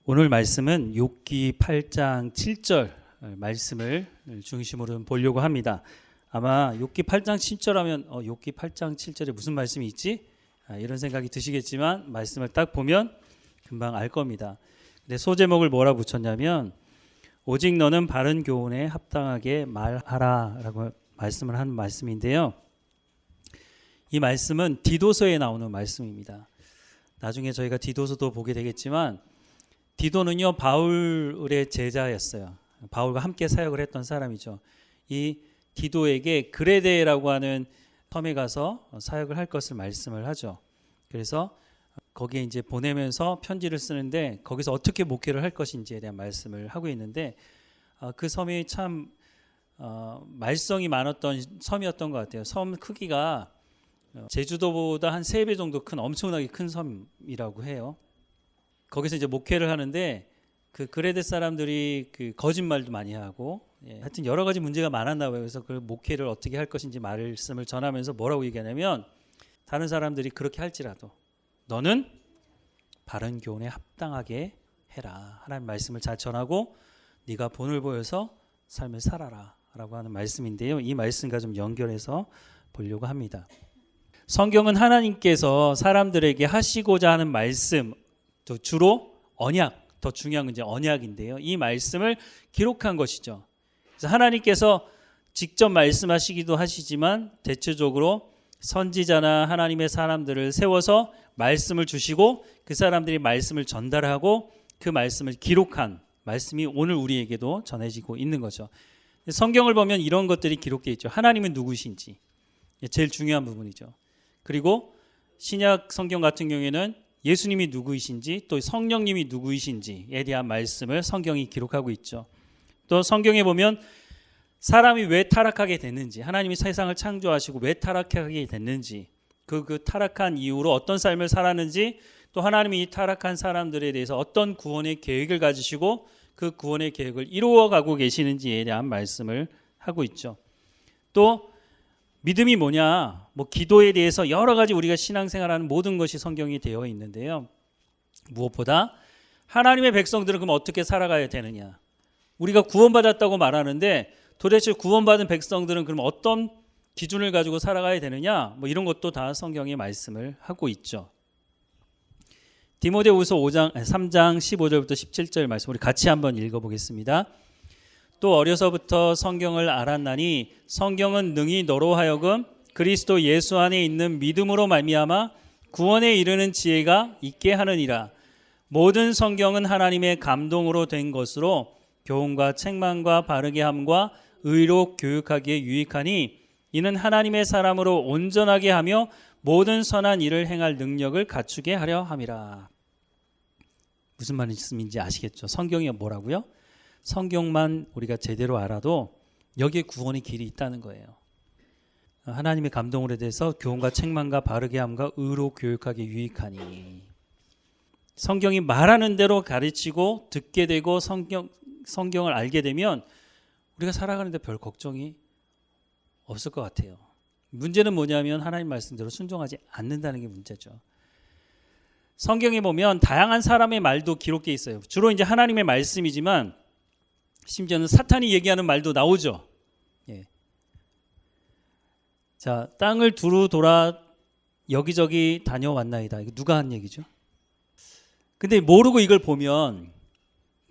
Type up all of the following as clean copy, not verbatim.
오늘 말씀은 욥기 8장 7절 말씀을 중심으로 보려고 합니다. 아마 욥기 8장 7절 하면 욥기 8장 7절에 무슨 말씀이 있지? 이런 생각이 드시겠지만 말씀을 딱 보면 금방 알 겁니다. 근데 소제목을 뭐라 붙였냐면 오직 너는 바른 교훈에 합당하게 말하라 라고 말씀을 한 말씀인데요. 이 말씀은 디도서에 나오는 말씀입니다. 나중에 저희가 디도서도 보게 되겠지만 디도는요 바울의 제자였어요. 바울과 함께 사역을 했던 사람이죠. 이 디도에게 그레데라고 하는 섬에 가서 사역을 할 것을 말씀을 하죠. 그래서 거기에 이제 보내면서 편지를 쓰는데 거기서 어떻게 목회를 할 것인지에 대한 말씀을 하고 있는데 그 섬이 참 말썽이 많았던 섬이었던 것 같아요. 섬 크기가 제주도보다 한 3배 정도 큰 엄청나게 큰 섬이라고 해요. 거기서 이제 목회를 하는데 그 그레데 사람들이 그 거짓말도 많이 하고 하여튼 여러 가지 문제가 많았나 봐요. 그래서 그 목회를 어떻게 할 것인지 말씀을 전하면서 뭐라고 얘기하냐면 다른 사람들이 그렇게 할지라도 너는 바른 교훈에 합당하게 해라. 하나님 말씀을 잘 전하고 네가 본을 보여서 삶을 살아라 라고 하는 말씀인데요. 이 말씀과 좀 연결해서 보려고 합니다. 성경은 하나님께서 사람들에게 하시고자 하는 말씀, 또 주로 언약, 더 중요한 건 이제 언약인데요. 이 말씀을 기록한 것이죠. 그래서 하나님께서 직접 말씀하시기도 하시지만 대체적으로 선지자나 하나님의 사람들을 세워서 말씀을 주시고 그 사람들이 말씀을 전달하고 그 말씀을 기록한 말씀이 오늘 우리에게도 전해지고 있는 거죠. 성경을 보면 이런 것들이 기록되어 있죠. 하나님은 누구신지 제일 중요한 부분이죠. 그리고 신약 성경 같은 경우에는 예수님이 누구이신지 또 성령님이 누구이신지에 대한 말씀을 성경이 기록하고 있죠. 또 성경에 보면 사람이 왜 타락하게 됐는지, 하나님이 세상을 창조하시고 왜 타락하게 됐는지, 그 타락한 이후로 어떤 삶을 살았는지, 또 하나님이 이 타락한 사람들에 대해서 어떤 구원의 계획을 가지시고 그 구원의 계획을 이루어가고 계시는지에 대한 말씀을 하고 있죠. 또 믿음이 뭐냐, 기도에 대해서 여러 가지 우리가 신앙생활하는 모든 것이 성경이 되어 있는데요. 무엇보다 하나님의 백성들은 그럼 어떻게 살아가야 되느냐. 우리가 구원받았다고 말하는데 도대체 구원받은 백성들은 그럼 어떤 기준을 가지고 살아가야 되느냐, 이런 것도 다 성경의 말씀을 하고 있죠. 디모데후서 3장 15절부터 17절 말씀 우리 같이 한번 읽어보겠습니다. 또 어려서부터 성경을 알았나니 성경은 능히 너로 하여금 그리스도 예수 안에 있는 믿음으로 말미암아 구원에 이르는 지혜가 있게 하느니라. 모든 성경은 하나님의 감동으로 된 것으로 교훈과 책망과 바르게 함과 의로 교육하기에 유익하니 이는 하나님의 사람으로 온전하게 하며 모든 선한 일을 행할 능력을 갖추게 하려 함이라. 무슨 말씀인지 아시겠죠? 성경이 뭐라고요? 성경만 우리가 제대로 알아도 여기에 구원의 길이 있다는 거예요. 하나님의 감동으로 대해서 교훈과 책망과 바르게 함과 의로 교육하기 유익하니. 성경이 말하는 대로 가르치고 듣게 되고 성경을 알게 되면 우리가 살아가는데 별 걱정이 없을 것 같아요. 문제는 뭐냐면 하나님 말씀대로 순종하지 않는다는 게 문제죠. 성경에 보면 다양한 사람의 말도 기록되어 있어요. 주로 이제 하나님의 말씀이지만 심지어는 사탄이 얘기하는 말도 나오죠. 예. 자, 땅을 두루 돌아 여기저기 다녀왔나이다. 이거 누가 한 얘기죠? 근데 모르고 이걸 보면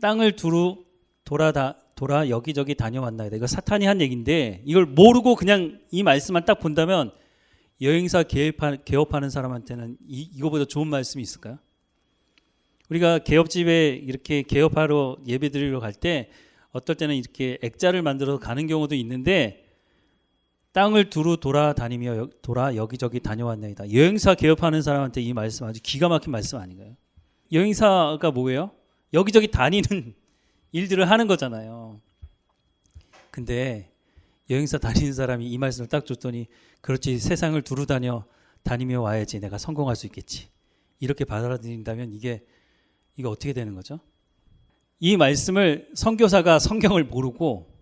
땅을 두루 돌아 여기저기 다녀왔나이다. 이거 사탄이 한 얘기인데 이걸 모르고 그냥 이 말씀만 딱 본다면 여행사 개업하는 사람한테는 이거보다 좋은 말씀이 있을까요? 우리가 개업집에 이렇게 개업하러 예배드리러 갈 때 어떨 때는 이렇게 액자를 만들어서 가는 경우도 있는데 땅을 두루 돌아다니며 여기저기 다녀왔나이다. 여행사 개업하는 사람한테 이 말씀 아주 기가 막힌 말씀 아닌가요? 여행사가 뭐예요? 여기저기 다니는 일들을 하는 거잖아요. 근데 여행사 다니는 사람이 이 말씀을 딱 줬더니 그렇지 세상을 두루 다니며 와야지 내가 성공할 수 있겠지. 이렇게 받아들인다면 이게 어떻게 되는 거죠? 이 말씀을 선교사가 성경을 모르고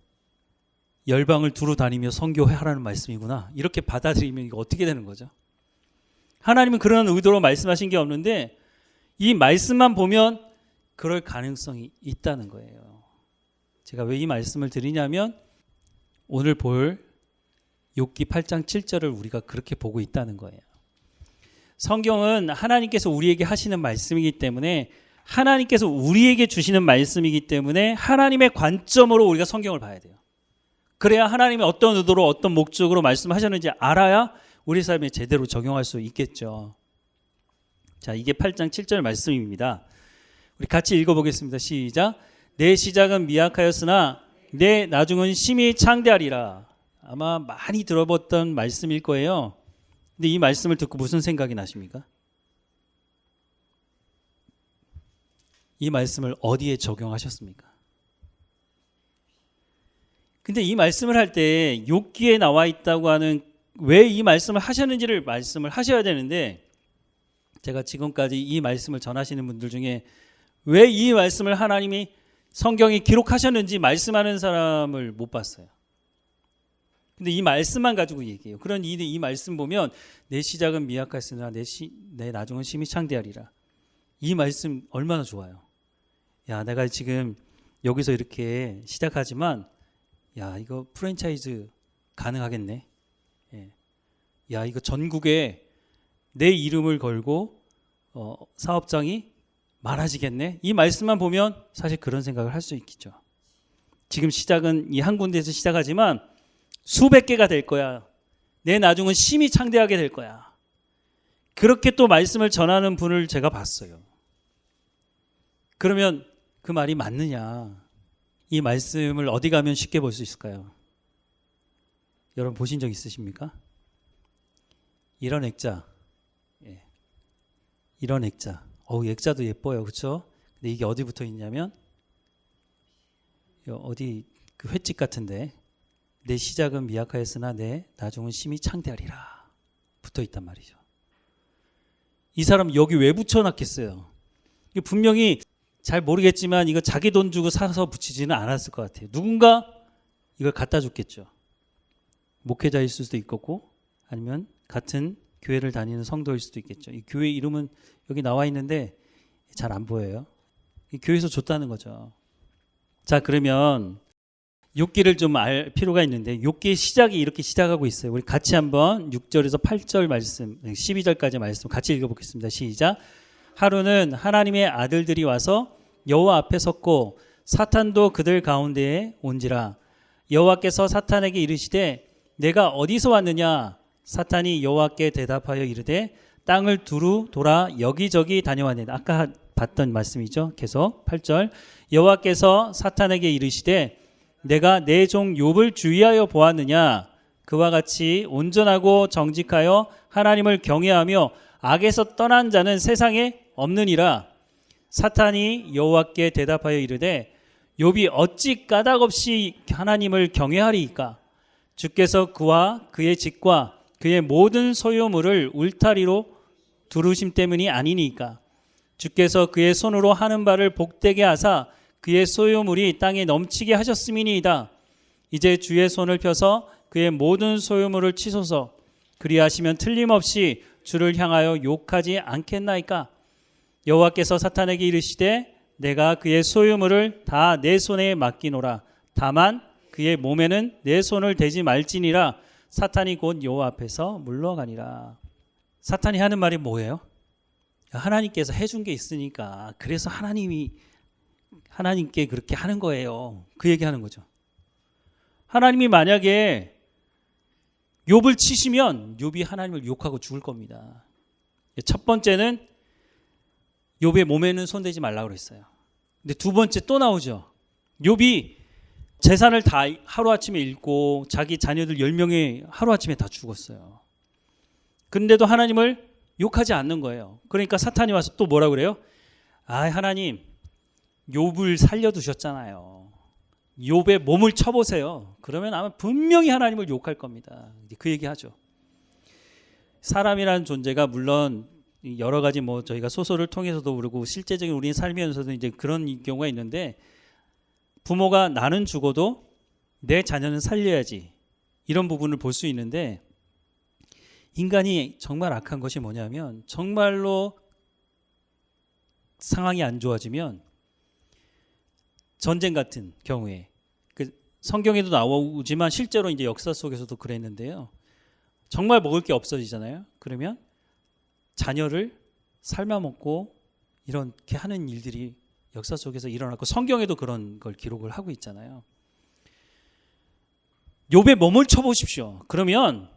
열방을 두루 다니며 선교하라는 말씀이구나. 이렇게 받아들이면 이거 어떻게 되는 거죠? 하나님은 그런 의도로 말씀하신 게 없는데 이 말씀만 보면 그럴 가능성이 있다는 거예요. 제가 왜 이 말씀을 드리냐면 오늘 볼 욥기 8장 7절을 우리가 그렇게 보고 있다는 거예요. 성경은 하나님께서 우리에게 하시는 말씀이기 때문에, 하나님께서 우리에게 주시는 말씀이기 때문에 하나님의 관점으로 우리가 성경을 봐야 돼요. 그래야 하나님이 어떤 의도로 어떤 목적으로 말씀하셨는지 알아야 우리 삶에 제대로 적용할 수 있겠죠. 자, 이게 8장 7절 말씀입니다. 우리 같이 읽어보겠습니다. 시작. 내 시작은 미약하였으나 내 나중은 심히 창대하리라. 아마 많이 들어봤던 말씀일 거예요. 근데 이 말씀을 듣고 무슨 생각이 나십니까? 이 말씀을 어디에 적용하셨습니까? 근데 이 말씀을 할 때 욥기에 나와 있다고 하는 왜 이 말씀을 하셨는지를 말씀을 하셔야 되는데, 제가 지금까지 이 말씀을 전하시는 분들 중에 왜 이 말씀을 하나님이 성경에 기록하셨는지 말씀하는 사람을 못 봤어요. 근데 이 말씀만 가지고 얘기해요. 그런 이 말씀 보면 내 시작은 미약하였으나 내 나중은 심히 창대하리라. 이 말씀 얼마나 좋아요. 야, 내가 지금 여기서 이렇게 시작하지만 야, 이거 프랜차이즈 가능하겠네. 예. 야, 이거 전국에 내 이름을 걸고 사업장이 많아지겠네. 이 말씀만 보면 사실 그런 생각을 할 수 있겠죠. 지금 시작은 이 한 군데에서 시작하지만 수백 개가 될 거야. 내 나중은 심히 창대하게 될 거야. 그렇게 또 말씀을 전하는 분을 제가 봤어요. 그러면 그 말이 맞느냐? 이 말씀을 어디 가면 쉽게 볼 수 있을까요? 여러분 보신 적 있으십니까? 이런 액자. 예. 이런 액자. 액자도 예뻐요. 그렇죠? 근데 이게 어디 붙어 있냐면 어디 그 횟집 같은데 내 시작은 미약하였으나 내 나중은 심히 창대하리라 붙어 있단 말이죠. 이 사람 여기 왜 붙여놨겠어요? 이게 분명히 잘 모르겠지만 이거 자기 돈 주고 사서 붙이지는 않았을 것 같아요. 누군가 이걸 갖다 줬겠죠. 목회자일 수도 있겠고 아니면 같은 교회를 다니는 성도일 수도 있겠죠. 이 교회 이름은 여기 나와 있는데 잘 안 보여요. 이 교회에서 줬다는 거죠. 자, 그러면 욥기를 좀 알 필요가 있는데 욥기의 시작이 이렇게 시작하고 있어요. 우리 같이 한번 6절에서 8절 말씀, 12절까지 말씀 같이 읽어보겠습니다. 시작. 하루는 하나님의 아들들이 와서 여호와 앞에 섰고 사탄도 그들 가운데에 온지라. 여호와께서 사탄에게 이르시되 내가 어디서 왔느냐? 사탄이 여호와께 대답하여 이르되 땅을 두루 돌아 여기저기 다녀왔네. 아까 봤던 말씀이죠. 계속 8절. 여호와께서 사탄에게 이르시되 내가 내 종 욥을 주의하여 보았느냐? 그와 같이 온전하고 정직하여 하나님을 경외하며 악에서 떠난 자는 세상에 없느니라. 사탄이 여호와께 대답하여 이르되 욥이 어찌 까닭없이 하나님을 경외하리이까? 주께서 그와 그의 집과 그의 모든 소유물을 울타리로 두르심 때문이 아니니까. 주께서 그의 손으로 하는 바를 복되게 하사 그의 소유물이 땅에 넘치게 하셨음이니이다. 이제 주의 손을 펴서 그의 모든 소유물을 치소서. 그리하시면 틀림없이 주를 향하여 욕하지 않겠나이까? 여호와께서 사탄에게 이르시되 내가 그의 소유물을 다 내 손에 맡기노라. 다만 그의 몸에는 내 손을 대지 말지니라. 사탄이 곧 여호와 앞에서 물러가니라. 사탄이 하는 말이 뭐예요? 하나님께서 해준 게 있으니까 그래서 하나님께 그렇게 하는 거예요. 그 얘기하는 거죠. 하나님이 만약에 욥을 치시면 욥이 하나님을 욕하고 죽을 겁니다. 첫 번째는 욥의 몸에는 손대지 말라고 그랬어요. 근데 두 번째 또 나오죠. 욥이 재산을 다 하루아침에 잃고 자기 자녀들 10명이 하루아침에 다 죽었어요. 그런데도 하나님을 욕하지 않는 거예요. 그러니까 사탄이 와서 또 뭐라고 그래요? 하나님 욥을 살려두셨잖아요. 욥의 몸을 쳐보세요. 그러면 아마 분명히 하나님을 욕할 겁니다. 그 얘기하죠. 사람이라는 존재가 물론 여러 가지 저희가 소설을 통해서도 그러고 실제적인 우리 삶에서도 이제 그런 경우가 있는데 부모가 나는 죽어도 내 자녀는 살려야지 이런 부분을 볼 수 있는데 인간이 정말 악한 것이 뭐냐면 정말로 상황이 안 좋아지면 전쟁 같은 경우에 그 성경에도 나오지만 실제로 이제 역사 속에서도 그랬는데요. 정말 먹을 게 없어지잖아요. 그러면 자녀를 삶아먹고 이렇게 하는 일들이 역사 속에서 일어났고 성경에도 그런 걸 기록을 하고 있잖아요. 욥의 몸을 쳐보십시오. 그러면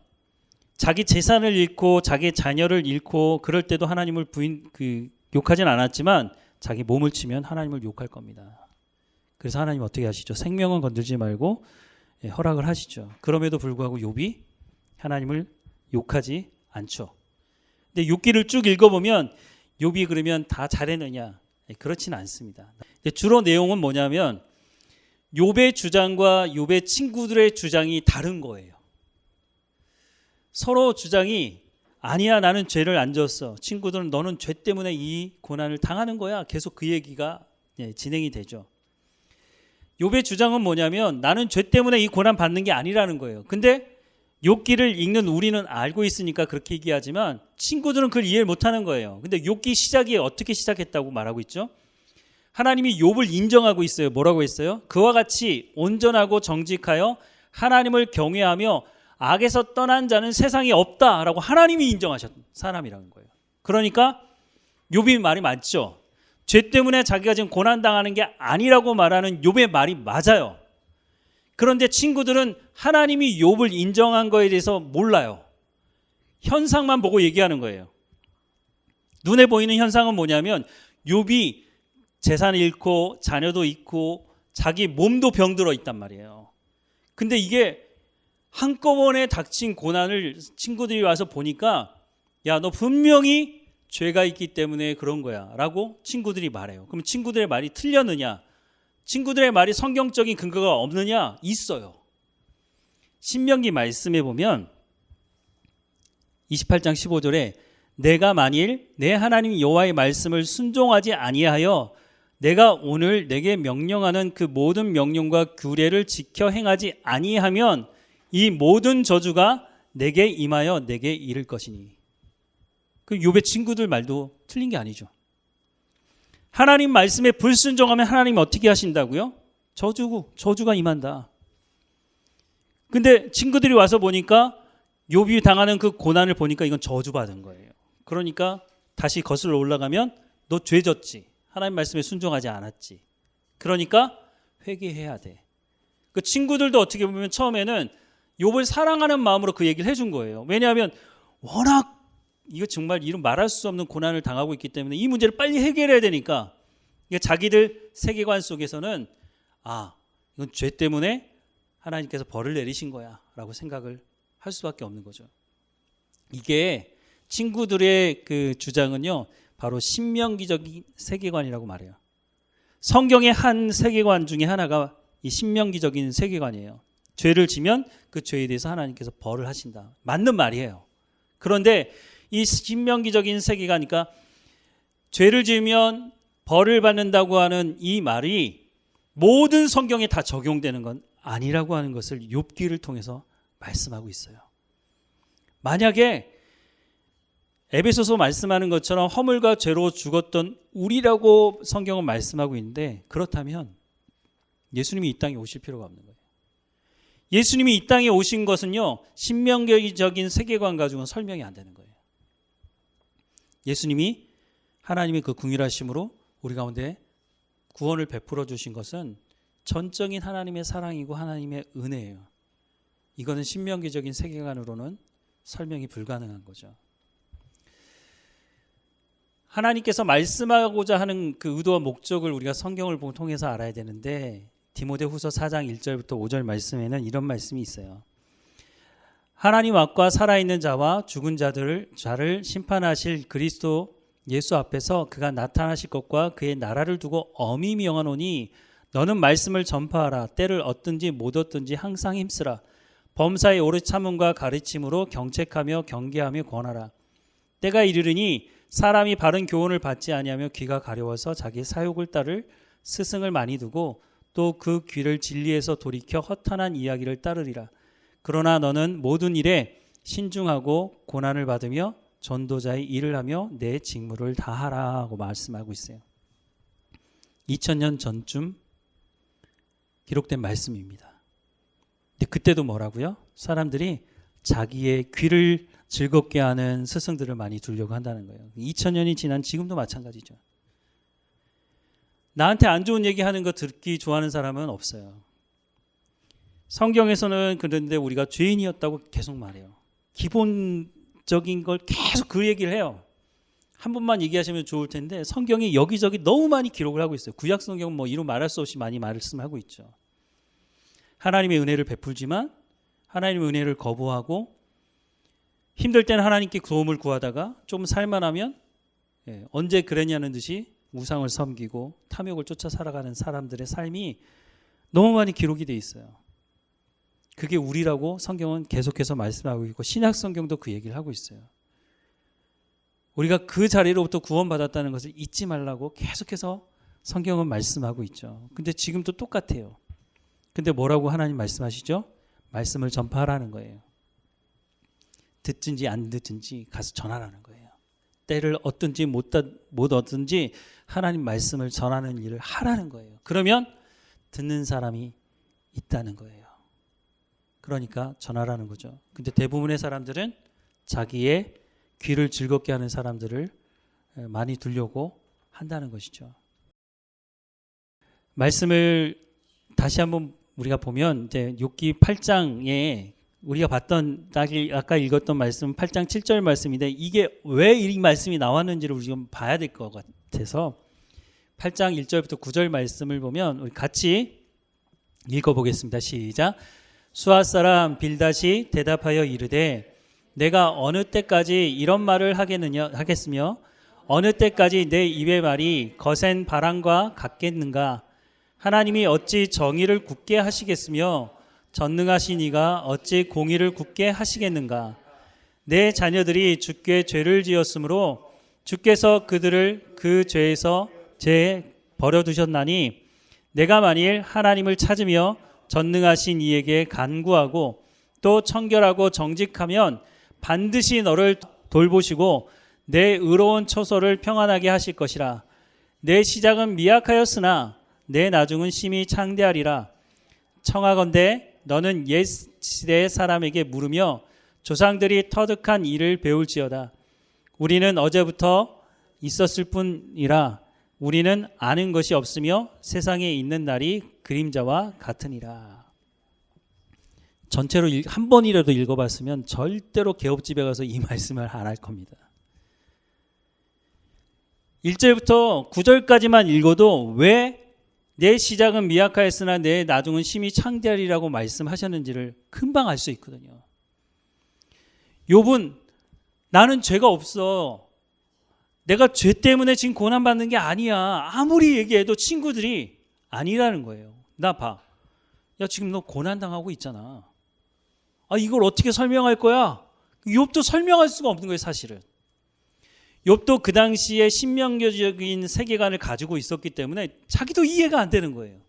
자기 재산을 잃고 자기 자녀를 잃고 그럴 때도 하나님을 욕하진 않았지만 자기 몸을 치면 하나님을 욕할 겁니다. 그래서 하나님 어떻게 하시죠? 생명은 건들지 말고 허락을 하시죠. 그럼에도 불구하고 욥이 하나님을 욕하지 않죠. 근데 욥기를 쭉 읽어보면 욥이 그러면 다 잘했느냐? 그렇지는 않습니다. 주로 내용은 뭐냐면 욥의 주장과 욥의 친구들의 주장이 다른 거예요. 서로 주장이 아니야 나는 죄를 안 졌어. 친구들은 너는 죄 때문에 이 고난을 당하는 거야. 계속 그 얘기가 진행이 되죠. 욥의 주장은 뭐냐면 나는 죄 때문에 이 고난 받는 게 아니라는 거예요. 근데 욥기를 읽는 우리는 알고 있으니까 그렇게 얘기하지만 친구들은 그걸 이해를 못하는 거예요. 근데 욥기 시작이 어떻게 시작했다고 말하고 있죠? 하나님이 욥을 인정하고 있어요. 뭐라고 했어요? 그와 같이 온전하고 정직하여 하나님을 경외하며 악에서 떠난 자는 세상에 없다라고 하나님이 인정하셨 사람이라는 거예요. 그러니까 욥이 말이 맞죠. 죄 때문에 자기가 지금 고난당하는 게 아니라고 말하는 욥의 말이 맞아요. 그런데 친구들은 하나님이 욥을 인정한 거에 대해서 몰라요. 현상만 보고 얘기하는 거예요. 눈에 보이는 현상은 뭐냐면 욥이 재산을 잃고 자녀도 잃고 자기 몸도 병들어 있단 말이에요. 근데 이게 한꺼번에 닥친 고난을 친구들이 와서 보니까 야, 너 분명히 죄가 있기 때문에 그런 거야 라고 친구들이 말해요. 그럼 친구들의 말이 틀렸느냐? 친구들의 말이 성경적인 근거가 없느냐? 있어요. 신명기 말씀에 보면 28장 15절에 내가 만일 내 하나님 여호와의 말씀을 순종하지 아니하여 내가 오늘 내게 명령하는 그 모든 명령과 규례를 지켜 행하지 아니하면 이 모든 저주가 내게 임하여 내게 이를 것이니. 그 욥의 친구들 말도 틀린 게 아니죠. 하나님 말씀에 불순종하면 하나님이 어떻게 하신다고요? 저주가 임한다. 근데 친구들이 와서 보니까 욥이 당하는 그 고난을 보니까 이건 저주받은 거예요. 그러니까 다시 거슬러 올라가면 너 죄 졌지. 하나님 말씀에 순종하지 않았지. 그러니까 회개해야 돼. 그 친구들도 어떻게 보면 처음에는 욥을 사랑하는 마음으로 그 얘기를 해준 거예요. 왜냐하면 워낙 이거 정말 이런 말할 수 없는 고난을 당하고 있기 때문에 이 문제를 빨리 해결해야 되니까 자기들 세계관 속에서는 이건 죄 때문에 하나님께서 벌을 내리신 거야 라고 생각을 할 수밖에 없는 거죠. 이게 친구들의 그 주장은요 바로 신명기적인 세계관이라고 말해요. 성경의 한 세계관 중에 하나가 이 신명기적인 세계관이에요. 죄를 지면 그 죄에 대해서 하나님께서 벌을 하신다. 맞는 말이에요. 그런데 이 신명기적인 세계가니까 죄를 지으면 벌을 받는다고 하는 이 말이 모든 성경에 다 적용되는 건 아니라고 하는 것을 욥기를 통해서 말씀하고 있어요. 만약에 에베소서 말씀하는 것처럼 허물과 죄로 죽었던 우리라고 성경은 말씀하고 있는데 그렇다면 예수님이 이 땅에 오실 필요가 없는 거예요. 예수님이 이 땅에 오신 것은요 신명기적인 세계관 가지고는 설명이 안 되는 거예요. 예수님이 하나님의 그 긍휼하심으로 우리 가운데 구원을 베풀어 주신 것은 전적인 하나님의 사랑이고 하나님의 은혜예요. 이거는 신명기적인 세계관으로는 설명이 불가능한 거죠. 하나님께서 말씀하고자 하는 그 의도와 목적을 우리가 성경을 통해서 알아야 되는데 디모데후서 4장 1절부터 5절 말씀에는 이런 말씀이 있어요. 하나님 앞과 살아있는 자와 죽은 자를 심판하실 그리스도 예수 앞에서 그가 나타나실 것과 그의 나라를 두고 엄히 명하노니 너는 말씀을 전파하라. 때를 얻든지 못 얻든지 항상 힘쓰라. 범사의 오래 참음과 가르침으로 경책하며 경계하며 권하라. 때가 이르르니 사람이 바른 교훈을 받지 아니하며 귀가 가려워서 자기 사욕을 따를 스승을 많이 두고 또 그 귀를 진리에서 돌이켜 허탄한 이야기를 따르리라. 그러나 너는 모든 일에 신중하고 고난을 받으며 전도자의 일을 하며 내 직무를 다하라 하고 말씀하고 있어요. 2000년 전쯤 기록된 말씀입니다. 근데 그때도 뭐라고요? 사람들이 자기의 귀를 즐겁게 하는 스승들을 많이 두려고 한다는 거예요. 2000년이 지난 지금도 마찬가지죠. 나한테 안 좋은 얘기하는 거 듣기 좋아하는 사람은 없어요. 성경에서는 그런데 우리가 죄인이었다고 계속 말해요. 기본적인 걸 계속 그 얘기를 해요. 한 번만 얘기하시면 좋을 텐데 성경이 여기저기 너무 많이 기록을 하고 있어요. 구약 성경은 뭐 이루 말할 수 없이 많이 말씀하고 있죠. 하나님의 은혜를 베풀지만 하나님의 은혜를 거부하고 힘들 때는 하나님께 도움을 구하다가 좀 살만하면 언제 그랬냐는 듯이 우상을 섬기고 탐욕을 쫓아 살아가는 사람들의 삶이 너무 많이 기록이 돼 있어요. 그게 우리라고 성경은 계속해서 말씀하고 있고 신약 성경도 그 얘기를 하고 있어요. 우리가 그 자리로부터 구원받았다는 것을 잊지 말라고 계속해서 성경은 말씀하고 있죠. 근데 지금도 똑같아요. 근데 뭐라고 하나님 말씀하시죠? 말씀을 전파하라는 거예요. 듣든지 안 듣든지 가서 전하라는 거예요. 때를 얻든지 못 얻든지 하나님 말씀을 전하는 일을 하라는 거예요. 그러면 듣는 사람이 있다는 거예요. 그러니까 전하라는 거죠. 근데 대부분의 사람들은 자기의 귀를 즐겁게 하는 사람들을 많이 두려고 한다는 것이죠. 말씀을 다시 한번 우리가 보면 이제 욥기 8장에 우리가 봤던 아까 읽었던 말씀 8장 7절 말씀인데 이게 왜 이 말씀이 나왔는지를 우리 좀 봐야 될 것 같아서 8장 1절부터 9절 말씀을 보면 우리 같이 읽어보겠습니다. 시작. 수아 사람 빌닷이 대답하여 이르되 내가 어느 때까지 이런 말을 하겠으며 어느 때까지 내 입의 말이 거센 바람과 같겠는가. 하나님이 어찌 정의를 굳게 하시겠으며 전능하신 이가 어찌 공의를 굳게 하시겠는가. 내 자녀들이 주께 죄를 지었으므로 주께서 그들을 그 죄에서 버려두셨나니 내가 만일 하나님을 찾으며 전능하신 이에게 간구하고 또 청결하고 정직하면 반드시 너를 돌보시고 내 의로운 처소를 평안하게 하실 것이라. 내 시작은 미약하였으나 내 나중은 심히 창대하리라. 청하건대 너는 옛 시대의 사람에게 물으며 조상들이 터득한 일을 배울지어다. 우리는 어제부터 있었을 뿐이라. 우리는 아는 것이 없으며 세상에 있는 날이 그림자와 같으니라. 전체로 한 번이라도 읽어봤으면 절대로 개업집에 가서 이 말씀을 안 할 겁니다. 1절부터 9절까지만 읽어도 왜 내 시작은 미약하였으나 내 나중은 심히 창대하리라고 말씀하셨는지를 금방 알 수 있거든요. 욥은 나는 죄가 없어. 내가 죄 때문에 지금 고난받는 게 아니야. 아무리 얘기해도 친구들이 아니라는 거예요. 나 봐. 야, 지금 너 고난당하고 있잖아. 아, 이걸 어떻게 설명할 거야? 욥도 설명할 수가 없는 거예요, 사실은. 욥도 그 당시에 신명교적인 세계관을 가지고 있었기 때문에 자기도 이해가 안 되는 거예요.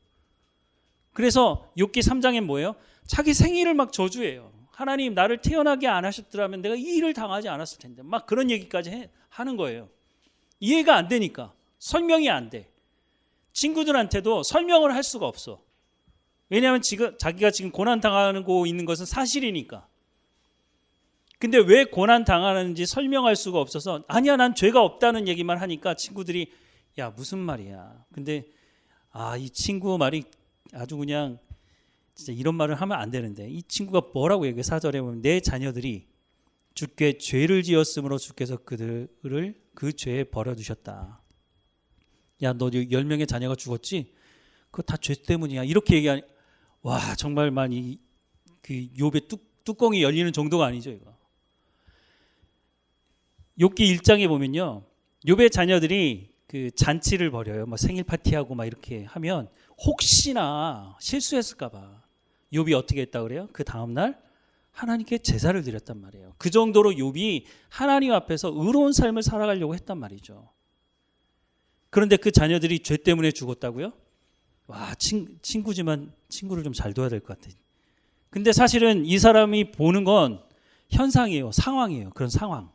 그래서 욥기 3장엔 뭐예요? 자기 생일을 막 저주해요. 하나님 나를 태어나게 안 하셨더라면 내가 이 일을 당하지 않았을 텐데 막 그런 얘기까지 하는 거예요. 이해가 안 되니까 설명이 안 돼. 친구들한테도 설명을 할 수가 없어. 왜냐하면 자기가 지금 고난 당하고 있는 것은 사실이니까. 근데 왜 고난 당하는지 설명할 수가 없어서 아니야 난 죄가 없다는 얘기만 하니까 친구들이 야 무슨 말이야. 근데 이 친구 말이 아주 그냥 진짜 이런 말을 하면 안 되는데 이 친구가 뭐라고 얘기해. 4절에 보면 내 자녀들이 주께 죄를 지었으므로 주께서 그들을 그 죄에 버려두셨다. 야 너 10명의 자녀가 죽었지? 그거 다 죄 때문이야. 이렇게 얘기하니 와 정말 많이 그 욥의 뚜껑이 열리는 정도가 아니죠 이거. 욥기 1장에 보면요. 욥의 자녀들이 그 잔치를 벌여요. 뭐 생일 파티하고 막 이렇게 하면 혹시나 실수했을까 봐. 욥이 어떻게 했다 그래요? 그 다음 날 하나님께 제사를 드렸단 말이에요. 그 정도로 욥이 하나님 앞에서 의로운 삶을 살아가려고 했단 말이죠. 그런데 그 자녀들이 죄 때문에 죽었다고요? 와, 친구지만 친구를 좀 잘 둬야 될 것 같아. 근데 사실은 이 사람이 보는 건 현상이에요. 상황이에요. 그런 상황.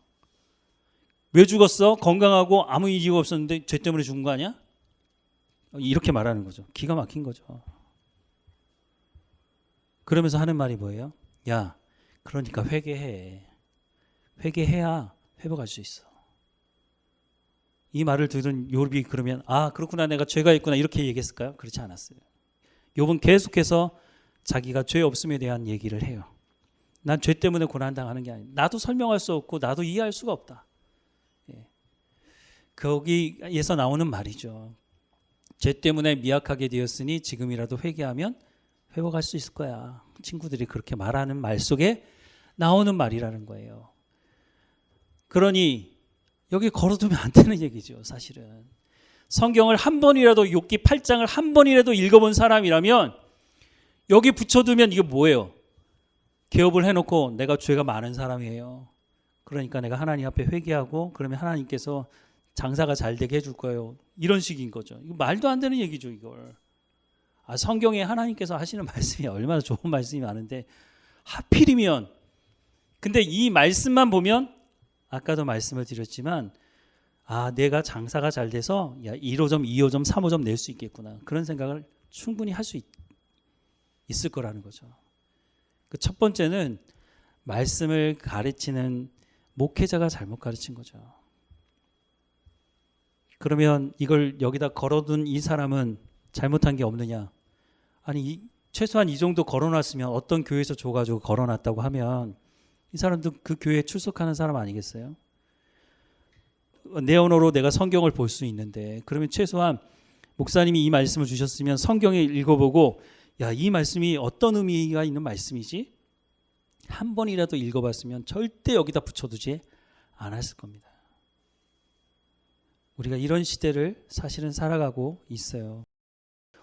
왜 죽었어? 건강하고 아무 이유가 없었는데 죄 때문에 죽은 거 아니야? 이렇게 말하는 거죠. 기가 막힌 거죠. 그러면서 하는 말이 뭐예요? 야, 그러니까 회개해. 회개해야 회복할 수 있어. 이 말을 들은 욥이 그러면 아, 그렇구나, 내가 죄가 있구나, 이렇게 얘기했을까요? 그렇지 않았어요. 욥은 계속해서 자기가 죄 없음에 대한 얘기를 해요. 난 죄 때문에 고난당하는 게 아니야. 나도 설명할 수 없고 나도 이해할 수가 없다. 거기에서 나오는 말이죠. 죄 때문에 미약하게 되었으니 지금이라도 회개하면 회복할 수 있을 거야. 친구들이 그렇게 말하는 말 속에 나오는 말이라는 거예요. 그러니 여기 걸어두면 안 되는 얘기죠, 사실은. 성경을 한 번이라도, 욥기 8장을 한 번이라도 읽어본 사람이라면 여기 붙여두면 이게 뭐예요? 개업을 해놓고 내가 죄가 많은 사람이에요. 그러니까 내가 하나님 앞에 회개하고 그러면 하나님께서 장사가 잘 되게 해줄 거예요. 이런 식인 거죠. 이거 말도 안 되는 얘기죠, 이걸. 성경에 하나님께서 하시는 말씀이 얼마나 좋은 말씀이 많은데 하필이면, 근데 이 말씀만 보면 아까도 말씀을 드렸지만 내가 장사가 잘 돼서 1호점, 2호점, 3호점 낼 수 있겠구나. 그런 생각을 충분히 할 수 있을 거라는 거죠. 그 첫 번째는 말씀을 가르치는 목회자가 잘못 가르친 거죠. 그러면 이걸 여기다 걸어둔 이 사람은 잘못한 게 없느냐? 아니, 최소한 이 정도 걸어놨으면, 어떤 교회에서 줘가지고 걸어놨다고 하면 이 사람도 그 교회에 출석하는 사람 아니겠어요? 내 언어로 내가 성경을 볼 수 있는데, 그러면 최소한 목사님이 이 말씀을 주셨으면 성경에 읽어보고 이 말씀이 어떤 의미가 있는 말씀이지? 한 번이라도 읽어봤으면 절대 여기다 붙여두지 않았을 겁니다. 우리가 이런 시대를 사실은 살아가고 있어요.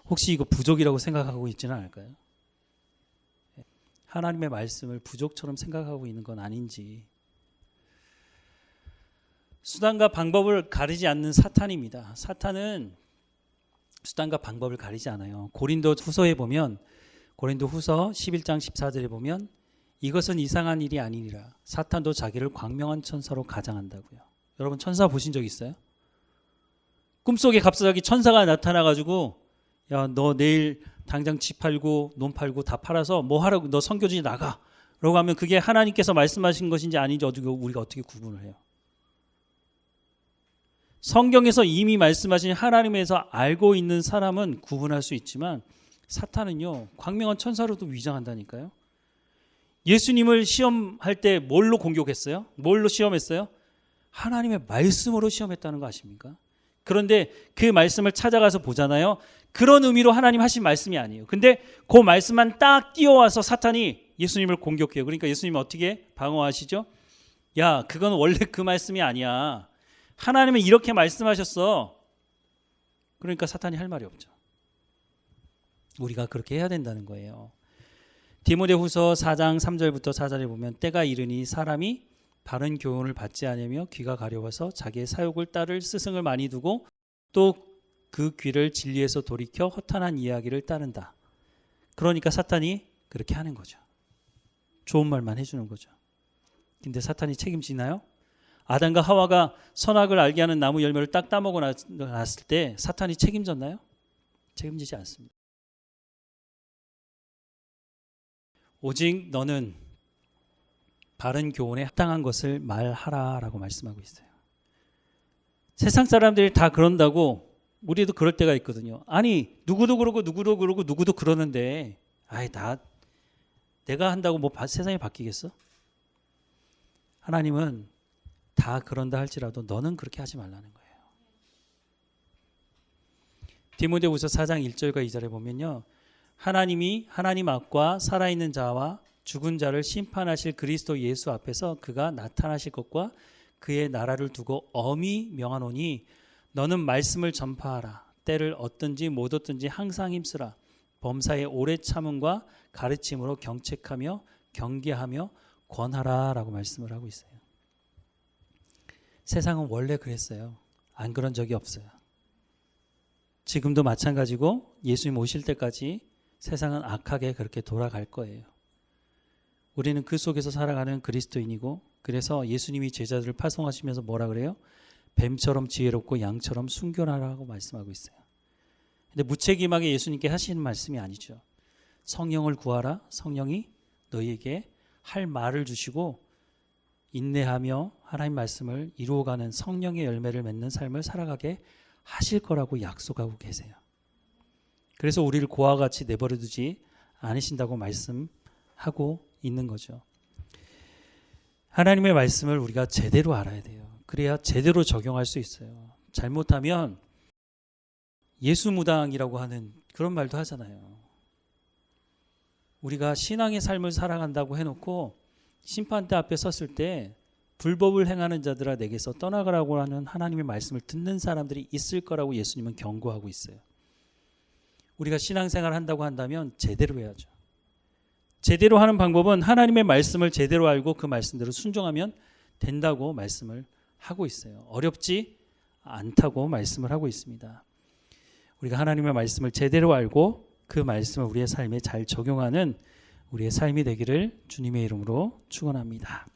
혹시 이거 부족이라고 생각하고 있지는 않을까요? 하나님의 말씀을 부족처럼 생각하고 있는 건 아닌지. 수단과 방법을 가리지 않는 사탄입니다. 사탄은 수단과 방법을 가리지 않아요. 고린도 후서에 보면, 고린도 후서 11장 14절에 보면 이것은 이상한 일이 아니니라. 사탄도 자기를 광명한 천사로 가장한다고요. 여러분, 천사 보신 적 있어요? 꿈속에 갑자기 천사가 나타나가지고 너 내일 당장 집 팔고 논 팔고 다 팔아서 뭐 하라고, 너 선교지 나가 라고 하면 그게 하나님께서 말씀하신 것인지 아닌지 우리가 어떻게 구분을 해요? 성경에서 이미 말씀하신 하나님에서 알고 있는 사람은 구분할 수 있지만 사탄은요, 광명한 천사로도 위장한다니까요. 예수님을 시험할 때 뭘로 공격했어요? 뭘로 시험했어요? 하나님의 말씀으로 시험했다는 거 아십니까? 그런데 그 말씀을 찾아가서 보잖아요. 그런 의미로 하나님 하신 말씀이 아니에요. 근데 그 말씀만 딱 띄워와서 사탄이 예수님을 공격해요. 그러니까 예수님은 어떻게 방어하시죠? 야, 그건 원래 그 말씀이 아니야. 하나님은 이렇게 말씀하셨어. 그러니까 사탄이 할 말이 없죠. 우리가 그렇게 해야 된다는 거예요. 디모데후서 4장 3절부터 4절에 보면 때가 이르니 사람이 바른 교훈을 받지 않으며 귀가 가려워서 자기의 사욕을 따를 스승을 많이 두고 또 그 귀를 진리에서 돌이켜 허탄한 이야기를 따른다. 그러니까 사탄이 그렇게 하는 거죠. 좋은 말만 해주는 거죠. 근데 사탄이 책임지나요? 아담과 하와가 선악을 알게 하는 나무 열매를 딱 따먹어 놨을 때 사탄이 책임졌나요? 책임지지 않습니다. 오직 너는 바른 교훈에 합당한 것을 말하라라고 말씀하고 있어요. 세상 사람들이 다 그런다고 우리도 그럴 때가 있거든요. 아니, 누구도 그러고 누구도 그러고 누구도 그러는데 내가 한다고 뭐 세상이 바뀌겠어? 하나님은 다 그런다 할지라도 너는 그렇게 하지 말라는 거예요. 디모데후서 4장 1절과 2절에 보면요, 하나님이 하나님 앞과 살아있는 자와 죽은 자를 심판하실 그리스도 예수 앞에서 그가 나타나실 것과 그의 나라를 두고 엄히 명하노니 너는 말씀을 전파하라. 때를 얻든지 못 얻든지 항상 힘쓰라. 범사의 오래 참음과 가르침으로 경책하며 경계하며 권하라 라고 말씀을 하고 있어요. 세상은 원래 그랬어요. 안 그런 적이 없어요. 지금도 마찬가지고 예수님 오실 때까지 세상은 악하게 그렇게 돌아갈 거예요. 우리는 그 속에서 살아가는 그리스도인이고, 그래서 예수님이 제자들을 파송하시면서 뭐라 그래요? 뱀처럼 지혜롭고 양처럼 순결하라고 말씀하고 있어요. 근데 무책임하게 예수님께 하시는 말씀이 아니죠. 성령을 구하라. 성령이 너희에게 할 말을 주시고 인내하며 하나님 말씀을 이루어가는 성령의 열매를 맺는 삶을 살아가게 하실 거라고 약속하고 계세요. 그래서 우리를 고와 같이 내버려 두지 않으신다고 말씀하고 있는 거죠. 하나님의 말씀을 우리가 제대로 알아야 돼요. 그래야 제대로 적용할 수 있어요. 잘못하면 예수무당이라고 하는 그런 말도 하잖아요. 우리가 신앙의 삶을 살아간다고 해놓고 심판대 앞에 섰을 때 불법을 행하는 자들아 내게서 떠나가라고 하는 하나님의 말씀을 듣는 사람들이 있을 거라고 예수님은 경고하고 있어요. 우리가 신앙생활을 한다고 한다면 제대로 해야죠. 제대로 하는 방법은 하나님의 말씀을 제대로 알고 그 말씀대로 순종하면 된다고 말씀을 하고 있어요. 어렵지 않다고 말씀을 하고 있습니다. 우리가 하나님의 말씀을 제대로 알고 그 말씀을 우리의 삶에 잘 적용하는 우리의 삶이 되기를 주님의 이름으로 축원합니다.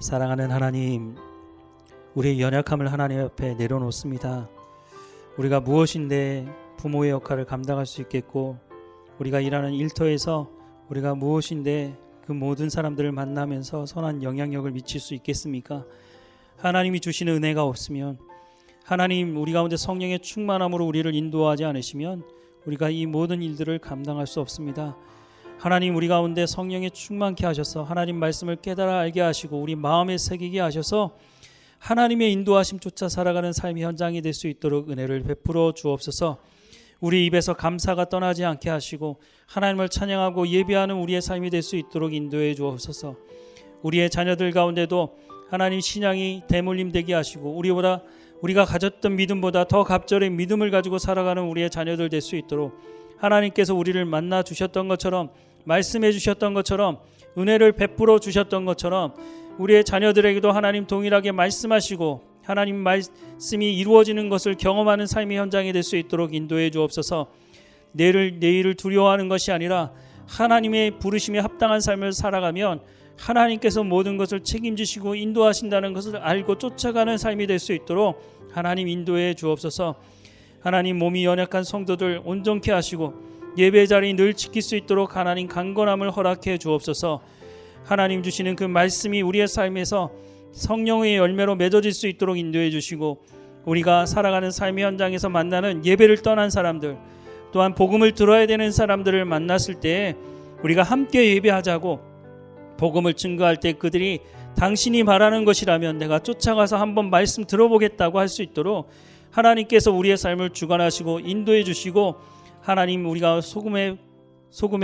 사랑하는 하나님, 우리의 연약함을 하나님 앞에 내려놓습니다. 우리가 무엇인데 부모의 역할을 감당할 수 있겠고, 우리가 일하는 일터에서 우리가 무엇인데 그 모든 사람들을 만나면서 선한 영향력을 미칠 수 있겠습니까? 하나님이 주시는 은혜가 없으면, 하나님 우리 가운데 성령의 충만함으로 우리를 인도하지 않으시면 우리가 이 모든 일들을 감당할 수 없습니다. 하나님 우리 가운데 성령에 충만케 하셔서 하나님 말씀을 깨달아 알게 하시고 우리 마음에 새기게 하셔서 하나님의 인도하심 쫓아 살아가는 삶의 현장이 될 수 있도록 은혜를 베풀어 주옵소서. 우리 입에서 감사가 떠나지 않게 하시고 하나님을 찬양하고 예배하는 우리의 삶이 될 수 있도록 인도해 주옵소서. 우리의 자녀들 가운데도 하나님 신앙이 대물림되게 하시고 우리가 가졌던 믿음보다 더 갑절의 믿음을 가지고 살아가는 우리의 자녀들 될 수 있도록 하나님께서 우리를 만나 주셨던 것처럼, 말씀해 주셨던 것처럼, 은혜를 베풀어 주셨던 것처럼 우리의 자녀들에게도 하나님 동일하게 말씀하시고 하나님 말씀이 이루어지는 것을 경험하는 삶의 현장이 될 수 있도록 인도해 주옵소서. 내일을 두려워하는 것이 아니라 하나님의 부르심에 합당한 삶을 살아가면 하나님께서 모든 것을 책임지시고 인도하신다는 것을 알고 쫓아가는 삶이 될 수 있도록 하나님 인도해 주옵소서. 하나님 몸이 연약한 성도들 온전케 하시고 예배 자리 늘 지킬 수 있도록 하나님 강건함을 허락해 주옵소서. 하나님 주시는 그 말씀이 우리의 삶에서 성령의 열매로 맺어질 수 있도록 인도해 주시고, 우리가 살아가는 삶의 현장에서 만나는 예배를 떠난 사람들, 또한 복음을 들어야 되는 사람들을 만났을 때 우리가 함께 예배하자고 복음을 증거할 때 그들이 당신이 말하는 것이라면 내가 쫓아가서 한번 말씀 들어보겠다고 할 수 있도록 하나님께서 우리의 삶을 주관하시고 인도해 주시고, 하나님 우리가 소금의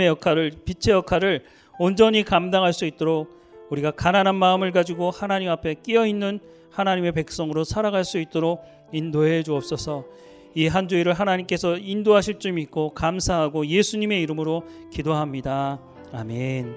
역할을, 빛의 역할을 온전히 감당할 수 있도록 우리가 가난한 마음을 가지고 하나님 앞에 끼어있는 하나님의 백성으로 살아갈 수 있도록 인도해 주옵소서. 이 한 주일을 하나님께서 인도하실 줄 믿고 감사하고 예수님의 이름으로 기도합니다. 아멘.